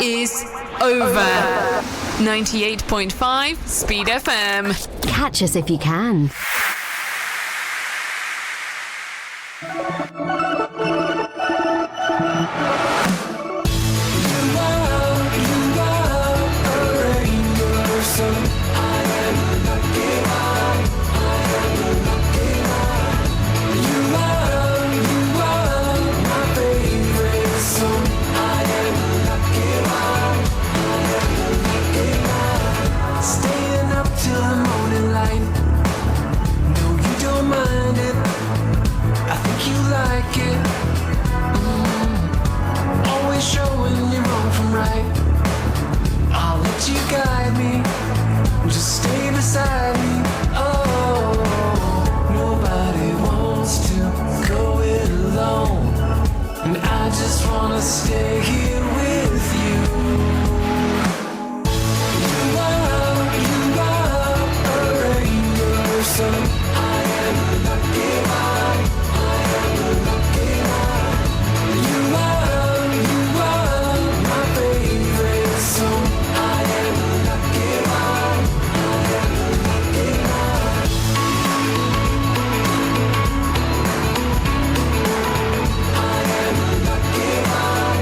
is over. 98.5 Speed FM. Catch us if you can. Stay here with you. You are a rainbow, so I am a lucky one. I am a lucky one. You are my favorite song. I am a lucky one. I am a lucky one. I am a lucky one. I am a lucky one. I am a lucky one.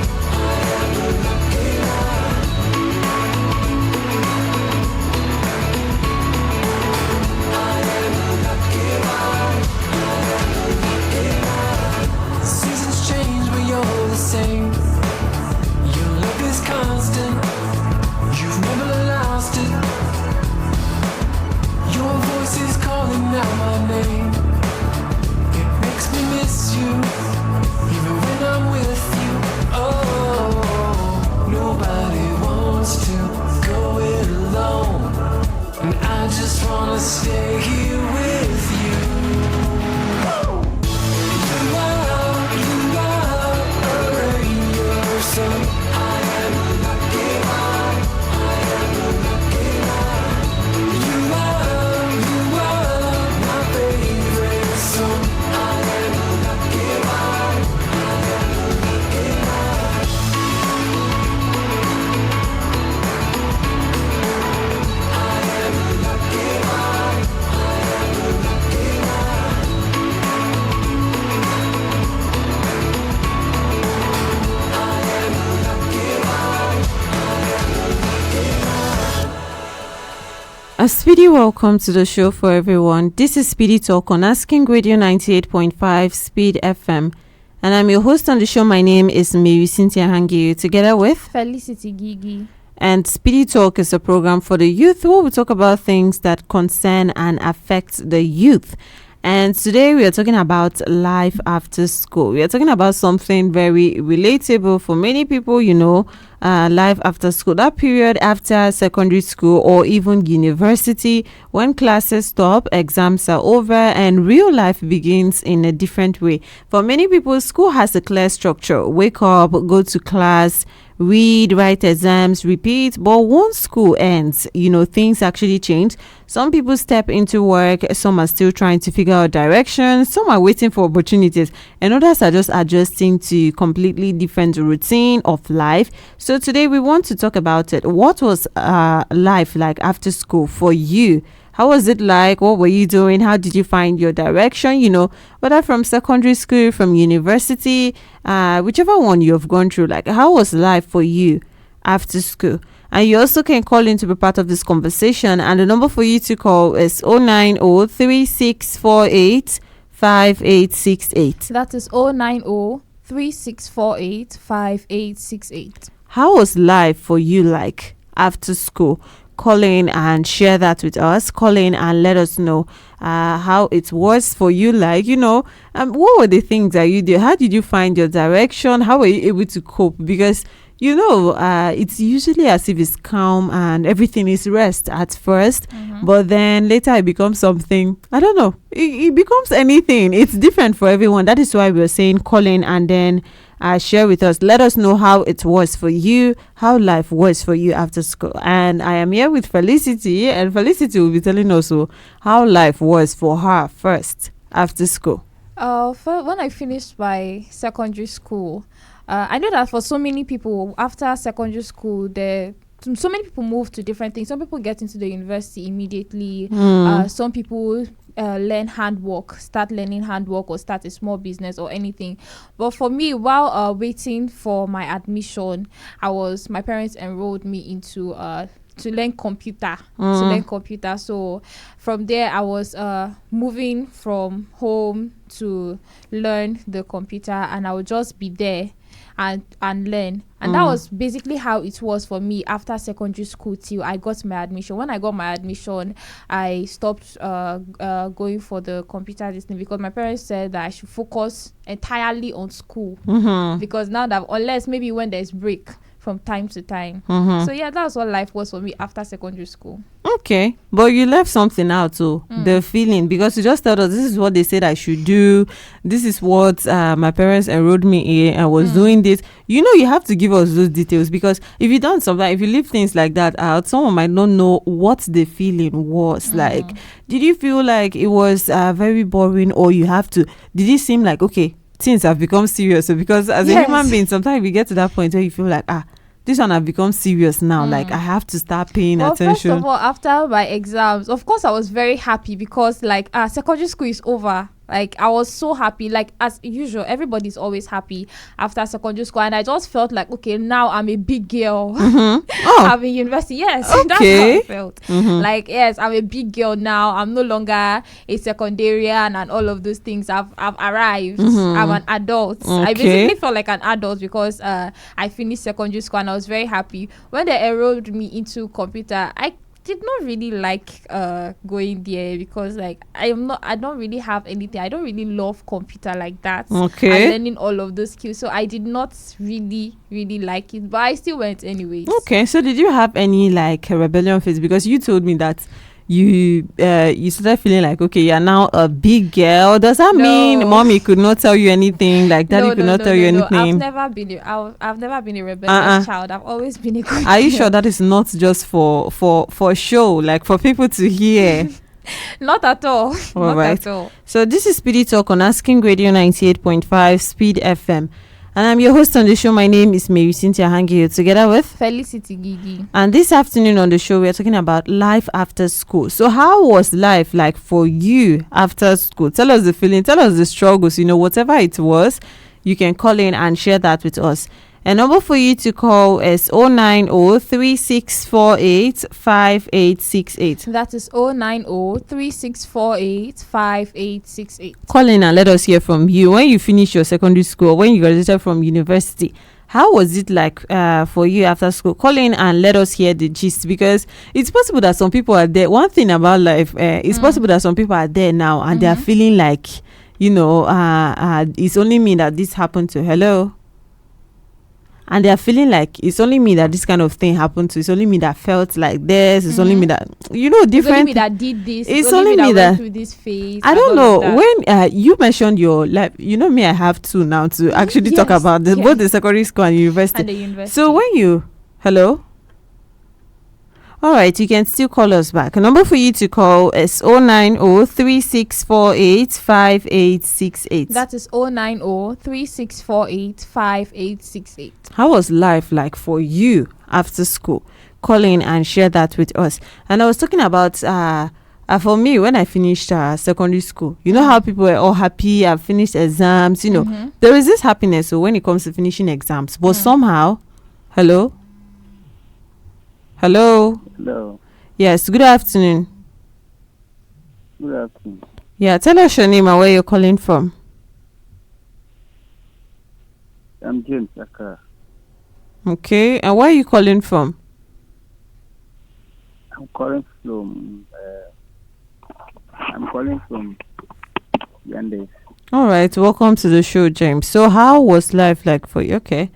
I am a lucky one. Seasons change, but you're the same. Your love is constant. You've never lost it. Your voice is calling out my name. It makes me miss you, even when I'm with you. Oh, nobody wants to go it alone, and I just wanna stay here with you. You are a rainbow, so I am a lucky one. I am a lucky one. You are my favorite song. I am a lucky one. I am a lucky one. I am a lucky one. I am a lucky one. I am a lucky one. I am a lucky one. A speedy welcome to the show for everyone. This is Speedy Talk on Asking Radio 98.5 Speed FM. And I'm your host on the show. My name is Marysyntia Hangeior, together with Felicity Girgir. And Speedy Talk is a program for the youth where we talk about things that concern and affect the youth. And today we are talking about life after school. We are talking about something very relatable for many people, life after school, that period after secondary school or even university, when classes stop, exams are over, and real life begins in a different way. For many people, school has a clear structure. Wake up, go to class, read, write exams, repeat. But once school ends, things actually change. Some people step into work, some are still trying to figure out direction, some are waiting for opportunities, and others are just adjusting to completely different routine of life. So today we want to talk about it. What was life like after school for you? How was it like? What were you doing? How did you find your direction? Whether from secondary school, from university, whichever one you have gone through, like how was life for you after school? And you also can call in to be part of this conversation. And the number for you to call is 090-3648-5868. That is 090-3648-5868. How was life for you like after school? Call in and share that with us. Call in and let us know how it was for you. Like, what were the things that you did? How did you find your direction? How were you able to cope? Because it's usually as if it's calm and everything is rest at first, but then later it becomes something, I don't know, it becomes anything. It's different for everyone. That is why we're saying call in and then share with us. Let us know how it was for you, how life was for you after school. And I am here with Felicity, and Felicity will be telling us how life was for her first after school. When I finished my secondary school, I know that for so many people after secondary school, so many people move to different things. Some people get into the university immediately. Some people learn handwork, start learning handwork, or start a small business or anything. But for me, while waiting for my admission, my parents enrolled me into to learn computer. So from there, I was moving from home to learn the computer, and I would just be there and learn. And that was basically how it was for me after secondary school till I got my admission. When I got my admission, I stopped going for the computer this thing, because my parents said that I should focus entirely on school. Because now that, unless maybe when there's break from time to time. So yeah, that's what life was for me after secondary school. Okay, but you left something out too, the feeling, because you just told us this is what they said I should do, this is what my parents enrolled me in, I was doing this. You have to give us those details, because if you don't sometimes, if you leave things like that out, someone might not know what the feeling was like. Did you feel like it was very boring, or did it seem like, okay, things have become serious? So because as a human being, sometimes we get to that point where you feel like, this one have become serious now. Like I have to start paying attention. First of all, after my exams, of course I was very happy, because like secondary school is over. Like I was so happy. Like as usual, everybody's always happy after secondary school, and I just felt like, okay, now I'm a big girl. I'm in university. Yes, that's how I felt. Like, yes, I'm a big girl now. I'm no longer a secondarian and all of those things. I've arrived. I'm an adult. I basically felt like an adult because I finished secondary school, and I was very happy. When they enrolled me into computer, I did not really like going there, because like I don't really have anything. I don't really love computer like that. And learning all of those skills, so I did not really like it, but I still went anyways. Okay, so did you have any like rebellion phase? Because you told me that you started feeling like, okay, you're now a big girl. Does that mean mommy could not tell you anything? Like daddy could not tell you anything? I've never been a rebellious child. I've always been a good Are you sure that is not just for show, like for people to hear? Not at all. Not at all. So this is SPEEDy Talk on Asking Radio 98.5 Speed FM. And I'm your host on the show. My name is Marysyntia Hangeior, together with Felicity Gigi. And this afternoon on the show, we're talking about life after school. So how was life like for you after school? Tell us the feeling, tell us the struggles, whatever it was, you can call in and share that with us. A number for you to call is 090-3648-5868. That is 090-3648-5868. Call in and let us hear from you. When you finish your secondary school, when you graduated from university, how was it like for you after school? Call in and let us hear the gist, because it's possible that some people are there. One thing about life, it's possible that some people are there now and they are feeling like, it's only me that this happened to. Hello? And they are feeling like it's only me that this kind of thing happened to. It's only me that felt like this. It's only me that, different. It's only me that did this. It's only me that went through this phase. I don't know. When you mentioned your life, me, I have two now to actually talk about both the secondary school and university. And the university. So when hello? All right, you can still call us back. A number for you to call is 090-3648-5868. That is 090-3648-5868. How was life like for you after school? Call in and share that with us. And I was talking about for me, when I finished secondary school, how people were all happy. I've finished exams. There is this happiness. So when it comes to finishing exams, but somehow, hello. Hello. Yes, good afternoon. Good afternoon. Yeah, tell us your name and where you're calling from. I'm James Akara. Okay, and where are you calling from? I'm calling from Yandes. All right, welcome to the show, James. So how was life like for you? Okay.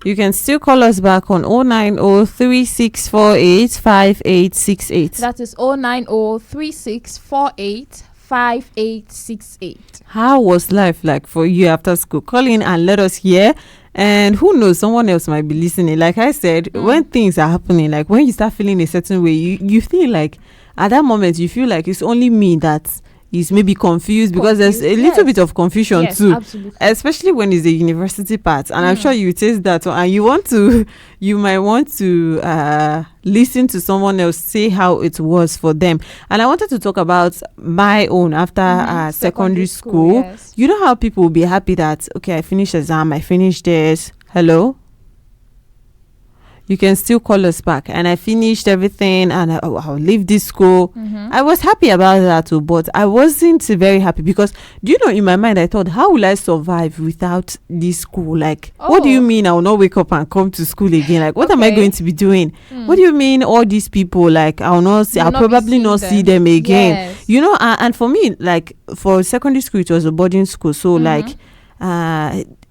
You can still call us back on 090-3648-5868. That is 090-3648-5868. How was life like for you after school? Call in and let us hear. And who knows, someone else might be listening. Like I said, when things are happening, like when you start feeling a certain way, you feel like at that moment, you feel like it's only me that is maybe confused because there's a Confused, little yes. bit of confusion Yes, too, absolutely. especially when it's the university part. And I'm sure you taste that one, and you might want to listen to someone else say how it was for them. And I wanted to talk about my own after secondary school. Yes. You know how people will be happy that, okay, I finished exam, I finished this. Hello? You can still call us back. And I finished everything, and I'll leave this school. I was happy about that too, but I wasn't very happy because, do you know, in my mind, I thought, how will I survive without this school? Like, what do you mean I will not wake up and come to school again? Like, what am I going to be doing? What do you mean all these people, like, I'll probably not see them again? Yes. You know, and for me, like, for secondary school, it was a boarding school. So, like,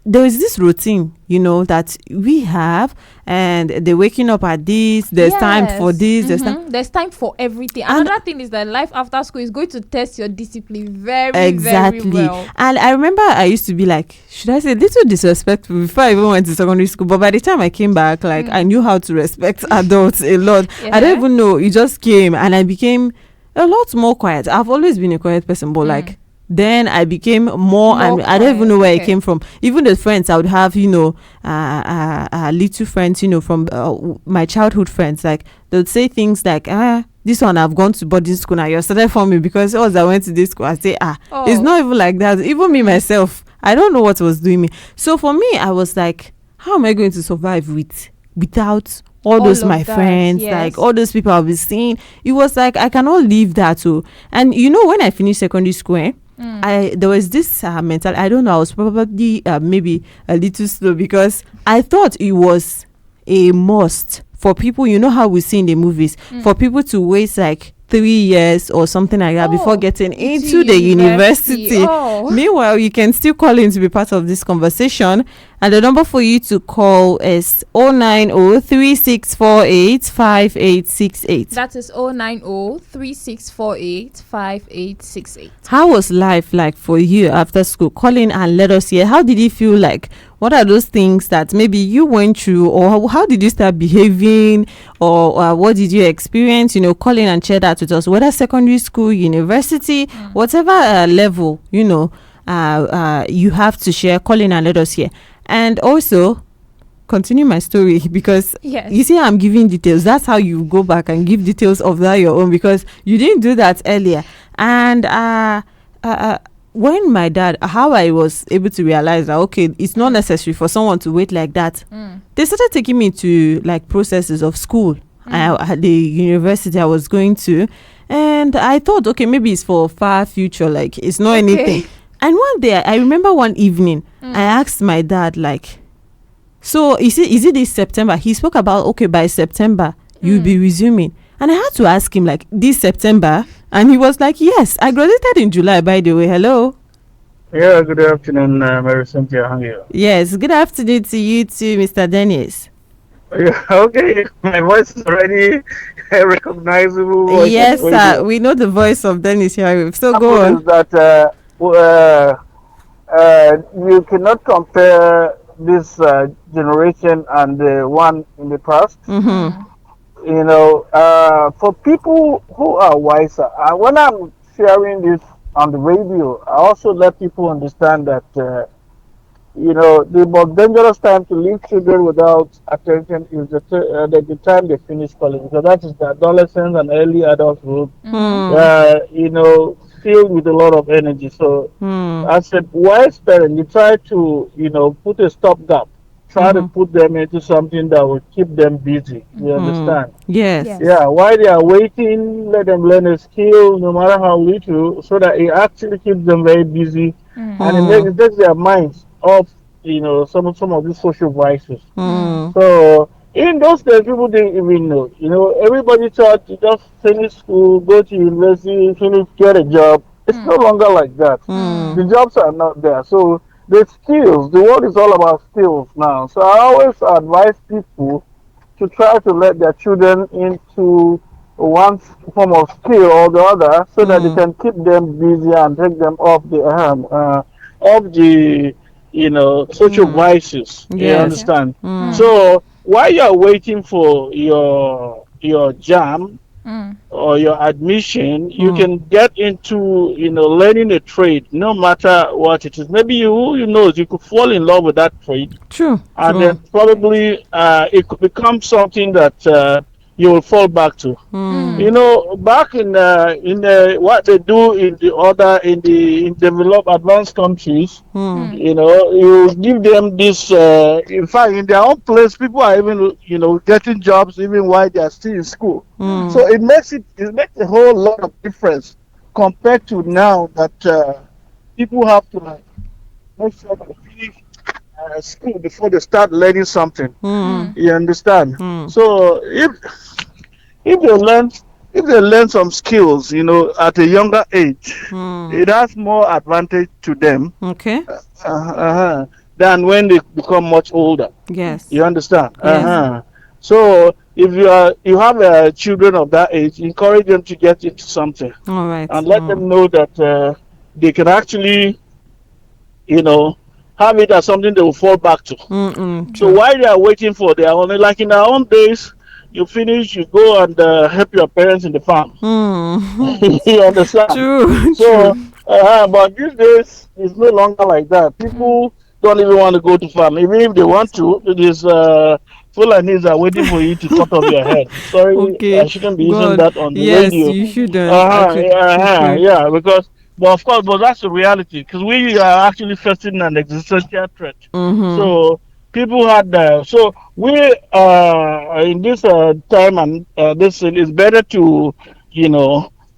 there is this routine, you know, that we have, and they're waking up at this, there's time for this, There's time for everything. And Another thing is that life after school is going to test your discipline very, exactly. very well. And I remember I used to be like, should I say, little disrespectful before I even went to secondary school, but by the time I came back, like, I knew how to respect adults a lot. I don't even know, it just came, and I became a lot more quiet. I've always been a quiet person, but like, then I became more and I don't even know where I came from. Even the friends I would have, you know, little friends, you know, from my childhood friends, like, they would say things like, this one I've gone to boarding school now, you're started for me because I went to this school. I say, it's not even like that. Even me myself, I don't know what was doing me. So for me, I was like, how am I going to survive without all those my friends, like all those people I'll be seeing? It was like, I cannot leave that too. And you know, when I finished secondary school, there was this mental, I don't know, I was probably maybe a little slow because I thought it was a must for people, you know how we see in the movies, for people to wait like 3 years or something like that before getting into the university. Meanwhile, you can still call in to be part of this conversation, and the number for you to call is 09036485868. That is 09036485868. How was life like for you after school? Call in and let us hear. How did it feel like? What are those things that maybe you went through, or how did you start behaving, or what did you experience? You know, call in and share that with us, whether secondary school, university, whatever level, you know, you have to share. Call in and let us hear. And also, continue my story, because you see I'm giving details. That's how you go back and give details of that your own, because you didn't do that earlier. And when my dad, how I was able to realize that, okay, it's not necessary for someone to wait like that, they started taking me to like processes of school, the university I was going to, and I thought, okay, maybe it's for far future, like it's not anything. And one day, I remember one evening, I asked my dad, like, so is it this September? He spoke about, okay, by September you'll be resuming. And I had to ask him, like, this September? And he was like, yes, I graduated in July, by the way. Hello? Yeah, good afternoon, Marysyntia, Hangeior. Yes, good afternoon to you too, Mr. Dennis. Yeah, okay, my voice is already recognizable. Voice. Yes, sir, we know the voice of Dennis here. So go on. Is that you cannot compare this generation and the one in the past. You know, for people who are wiser, when I'm sharing this on the radio, I also let people understand that, you know, the most dangerous time to leave children without attention is the time they finish college, because that is the adolescence and early adulthood, you know, filled with a lot of energy. So, as a wise parent, you try to, you know, put a stopgap. Try to put them into something that will keep them busy. You understand? Yes. Yeah, while they are waiting, let them learn a skill, no matter how little, so that it actually keeps them very busy, and it takes their minds off, you know, some of these social vices. So in those days, people didn't even know. You know, everybody thought you just finish school, go to university, finish, get a job. It's no longer like that. The jobs are not there. So the skills, the world is all about skills now. So I always advise people to try to let their children into one form of skill or the other, so that they can keep them busy and take them off the you know, social vices. Yes. You understand? So while you are waiting for your jam, or your admission, you can get into learning a trade, no matter what it is. Maybe you knows you could fall in love with that trade, True. and True. then probably it could become something that you will fall back to. Back in what they do in developed advanced countries, you give them this. In fact, in their own place, people are even getting jobs even while they are still in school. So it makes a whole lot of difference compared to now that people have to make sure they finish school before they start learning something. You understand? So if they learn some skills, at a younger age, it has more advantage to them Okay. than when they become much older. Yes. You understand? Yes. So if you have children of that age, encourage them to get into something All right. and let them know that they can actually, have it as something they will fall back to. So while they are waiting for their own, like in our own days, you finish, you go and help your parents in the farm. You understand? True. So, but these days, it's no longer like that. People don't even want to go to farm. Even if they want to, it is Fulanis are waiting for you to cut off your head. Sorry, Okay. I shouldn't be using God. that on the Yes, radio. you shouldn't. Actually, Yeah, because, but of course, but that's the reality, because we are actually facing an existential threat. So people had so we in this time and this thing, it's better to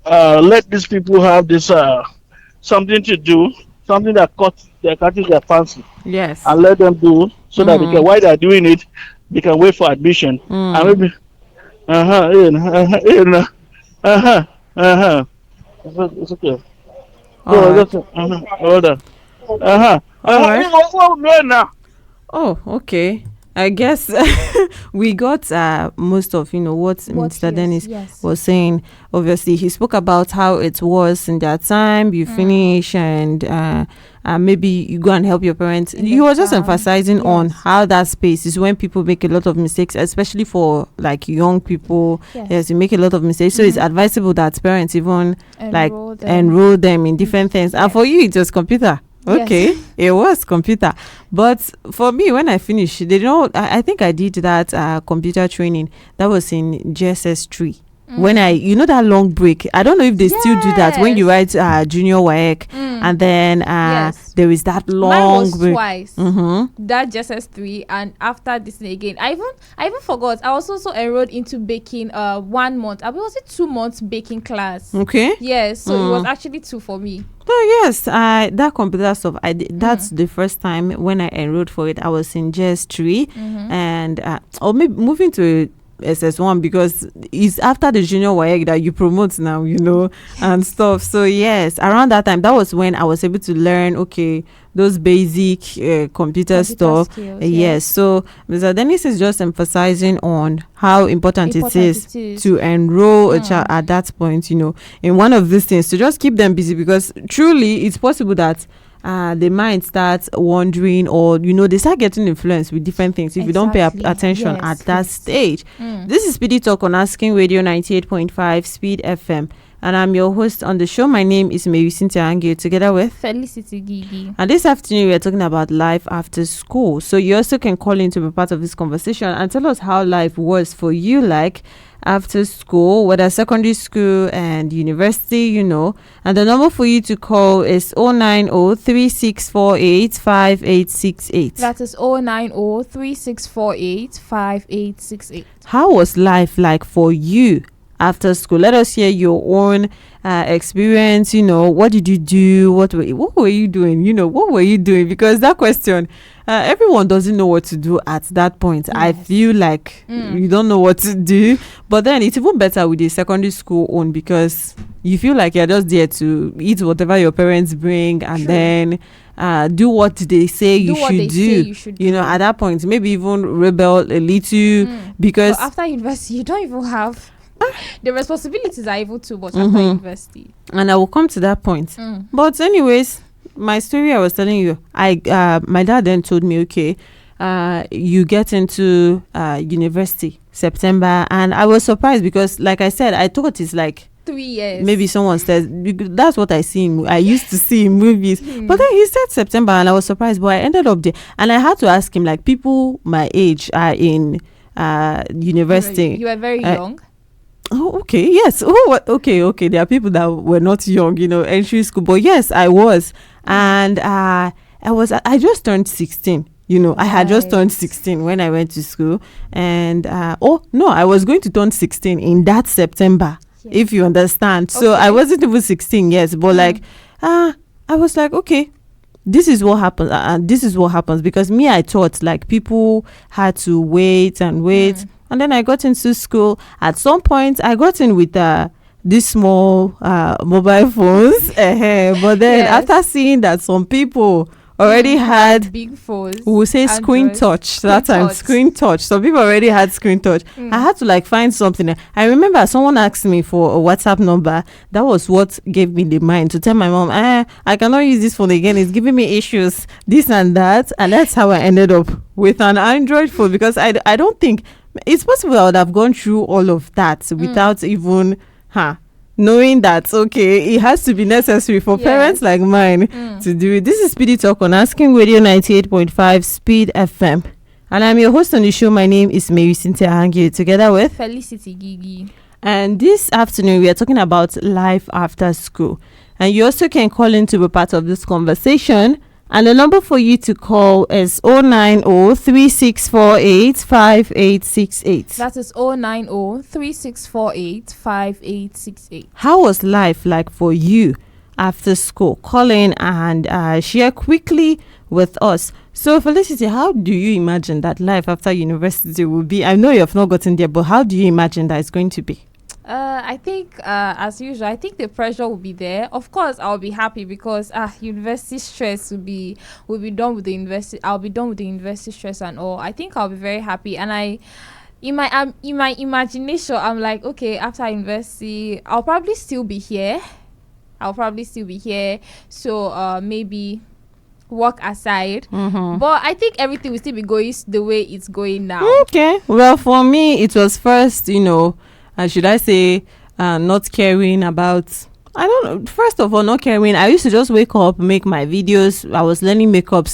let these people have this something to do, something that catches their fancy, yes. and let them do so that they can, while they're doing it, they can wait for admission. And maybe it's okay. All right. Hold on. All right. Now. Oh, okay. I guess we got most of what Mr. Dennis was saying. Obviously, he spoke about how it was in that time. You finish and maybe you go and help your parents. He was just emphasizing on how that space is when people make a lot of mistakes, especially for like young people. Yes, you make a lot of mistakes. So it's advisable that parents even enroll them in different things. And for you, it was computer. Okay, it was computer, but for me, when I finished, I think I did that computer training that was in GSS3. When that long break, I don't know if they still do that when you write junior WAEC and then there is that long Mine was break. twice. That GSS3 and after this thing again. I even forgot. I was also enrolled into baking 1 month. Was it 2 months baking class? Okay. Yes, so it was actually 2 for me. Oh yes, that computer stuff. I did. That's the first time when I enrolled for it. I was in GS3 and or maybe moving to SS1 because it's after the junior WAEC that you promote now, and stuff. So yes, around that time, that was when I was able to learn those basic computer stuff. Skills, yes. So Mr. Dennis is just emphasizing on how important it is to enroll a child at that point, in one of these things to just keep them busy, because truly it's possible that they might start wondering, or they start getting influenced with different things if you don't pay attention at that stage. This is SPEEDy Talk on Asking Radio 98.5 Speed FM, and I'm your host on the show. My name is Marysyntia Hangeior, together with Felicity Gigi. And this afternoon we are talking about life after school. So you also can call in to be part of this conversation and tell us how life was for you, like after school, whether secondary school and university, and the number for you to call is 090-3648-5868. That is 090-3648-5868. How was life like for you after school? Let us hear your own experience. What did you do? What were you doing? What were you doing? Because that question, everyone doesn't know what to do at that point. I feel like you don't know what to do, but then it's even better with the secondary school own, because you feel like you're just there to eat whatever your parents bring and then do what they say you should do. At that point, maybe even rebel a little, because but after university you don't even have the responsibilities are even too much after university. And I will come to that point. But anyways, my story I was telling you, my dad then told me, you get into university September, and I was surprised because, like I said, I thought it's like 3 years. maybe someone says that's what I used to see in movies. But then he said September, and I was surprised. But I ended up there, and I had to ask him, like, people my age are in university. You were very young. Oh, okay, yes. Oh, okay. There are people that were not young, entry school. But yes, I was, and I just turned 16. I had just turned 16 when I went to school, and I was going to turn 16 in that September, if you understand. So I wasn't even 16, yes, but I was like, okay, this is what happens, and this is what happens, because me, I thought like people had to wait, and then I got into school. At some point, I got in with these small mobile phones, but then after seeing that some people already had big phones, we will say screen touch that time. Screen touch, some people already had screen touch. I had to find something. I remember someone asked me for a WhatsApp number. That was what gave me the mind to tell my mom, I cannot use this phone again, it's giving me issues, this and that. And that's how I ended up with an Android phone, because I don't think it's possible I would have gone through all of that without even knowing that, okay, it has to be necessary for parents like mine to do it. This is Speedy Talk on Asking Radio 98.5 Speed FM. And I'm your host on the show. My name is Marysyntia Hangeior, together with Felicity Girgir. And this afternoon, we are talking about life after school. And you also can call in to be part of this conversation. And the number for you to call is 090-3648-5868. That is 090-3648-5868. How was life like for you after school? Call in and share quickly with us. So, Felicity, how do you imagine that life after university will be? I know you have not gotten there, but how do you imagine that it's going to be? I think, as usual, I think the pressure will be there. Of course, I'll be happy because university stress will be done with the university. I'll be done with the university stress and all. I think I'll be very happy. And in my imagination, I'm like, okay, after university, I'll probably still be here. So maybe work aside, but I think everything will still be going the way it's going now. Okay. Well, for me, it was first, should I say, not caring about, I don't know, first of all, not caring. I used to just wake up, make my videos. I was learning makeup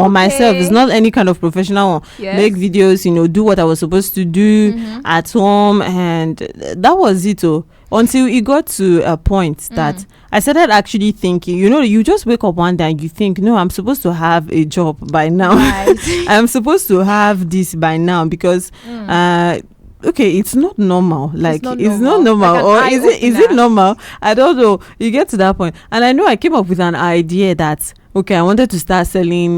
myself. It's not any kind of professional one. Yes. Make videos, do what I was supposed to do at home, and that was it. Until it got to a point that I started actually thinking, you just wake up one day and you think, no, I'm supposed to have a job by now. Right. I'm supposed to have this by now, because okay, it's not normal. It's not normal. Or is it normal? I don't know. You get to that point. And I know I came up with an idea that, okay, I wanted to start selling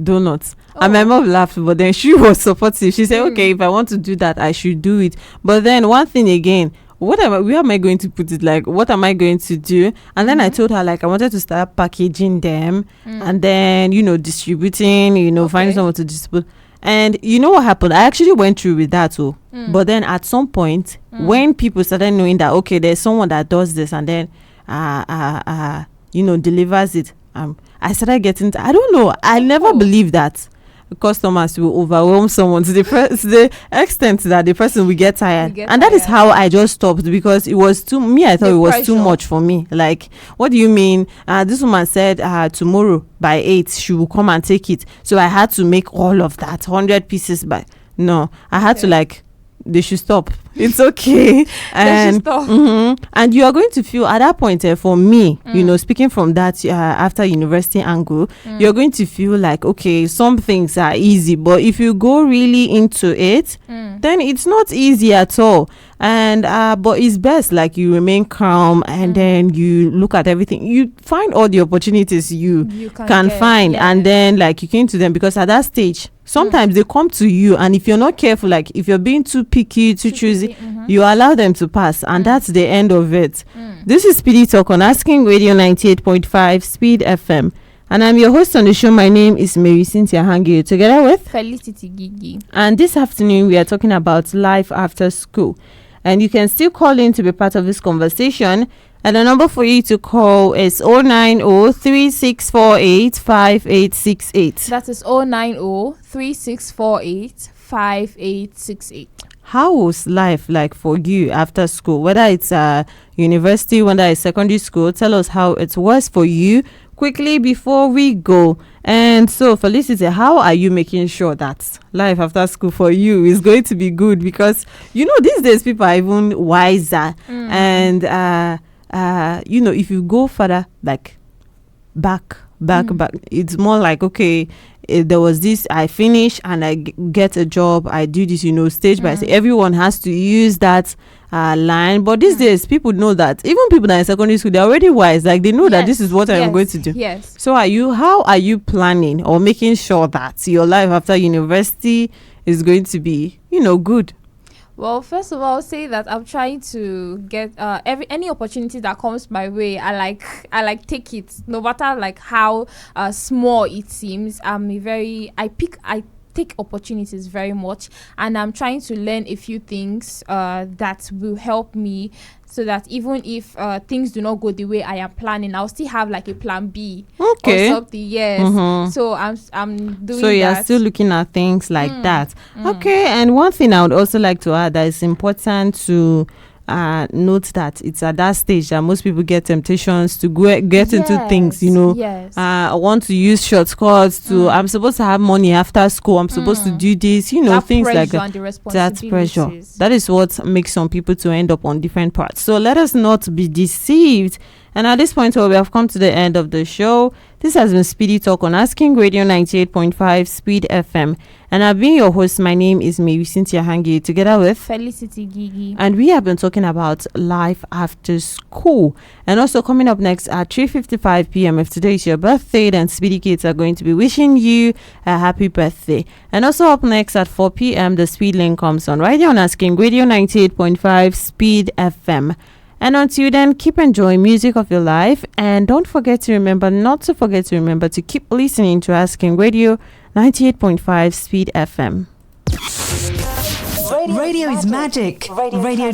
donuts. And my mom laughed, but then she was supportive. She said, okay, if I want to do that, I should do it. But then one thing again, where am I going to put it? What am I going to do? And then I told her, I wanted to start packaging them and then, distributing, finding someone to distribute. And you know what happened? I actually went through with that too. But then at some point, when people started knowing that, okay, there's someone that does this and then, delivers it, I started getting, I don't know, I never believed that customers will overwhelm someone to the extent that the person will get tired. That is how I just stopped, because it was I thought it was too much for me. What do you mean? This woman said tomorrow by 8 she will come and take it, so I had to make all of that 100 pieces I had to they should stop. It's okay. And and you are going to feel at that point, for me, speaking from that after university angle, you're going to feel like, okay, some things are easy, but if you go really into it, then it's not easy at all. And but it's best you remain calm, and then you look at everything, you find all the opportunities you can find, and then you came to them, because at that stage sometimes they come to you, and if you're not careful, if you're being too picky, too choosy, you allow them to pass, and that's the end of it. This is Speedy Talk on Asking Radio 98.5 Speed FM, and I'm your host on the show. My name is Marysyntia Hangeior, together with Felicity Girgir. And this afternoon we are talking about life after school, and you can still call in to be part of this conversation. And the number for you to call is 090-3648-5868. That is 090-3648-5868. How was life like for you after school? Whether it's university, whether it's secondary school, tell us how it was for you quickly before we go. And so, Felicity, how are you making sure that life after school for you is going to be good? Because, these days people are even wiser. And, if you go further, like back, it's more like, okay, there was this, I finish and I get a job, I do this, stage by stage. Everyone has to use that line. But these days, people know that. Even people that are in secondary school, they're already wise. Like, they know that this is what I'm going to do. Yes. So how are you planning or making sure that your life after university is going to be, good? Well, first of all, I'll say that I'm trying to get any opportunity that comes my way. I like take it, no matter like how small it seems. I take opportunities very much, and I'm trying to learn a few things that will help me, so that even if things do not go the way I am planning, I'll still have like a plan B or something. Yes. So I'm doing. So you're that. still looking at things like that. Okay. And one thing I would also like to add that is important to note that it's at that stage that most people get temptations to get into things, Yes. I want to use shortcuts to I'm supposed to have money after school, I'm supposed to do this, That things like pressure and that. the That's pressure. responsibilities. That is what makes some people to end up on different parts. So let us not be deceived. And at this point, we have come to the end of the show. This has been Speedy Talk on Asking Radio 98.5 Speed FM. And I've been your host. My name is Marysyntia Hangeior, together with Felicity Gigi. and we have been talking about life after school. And also coming up next at 3:55 p.m. If today is your birthday, then Speedy Kids are going to be wishing you a happy birthday. And also up next at 4 p.m. the Speed Link comes on right here on Asking Radio 98.5 Speed FM. And until then, keep enjoying music of your life, and don't forget to remember to keep listening to Asking Radio 98.5 Speed FM. Radio is magic. Radio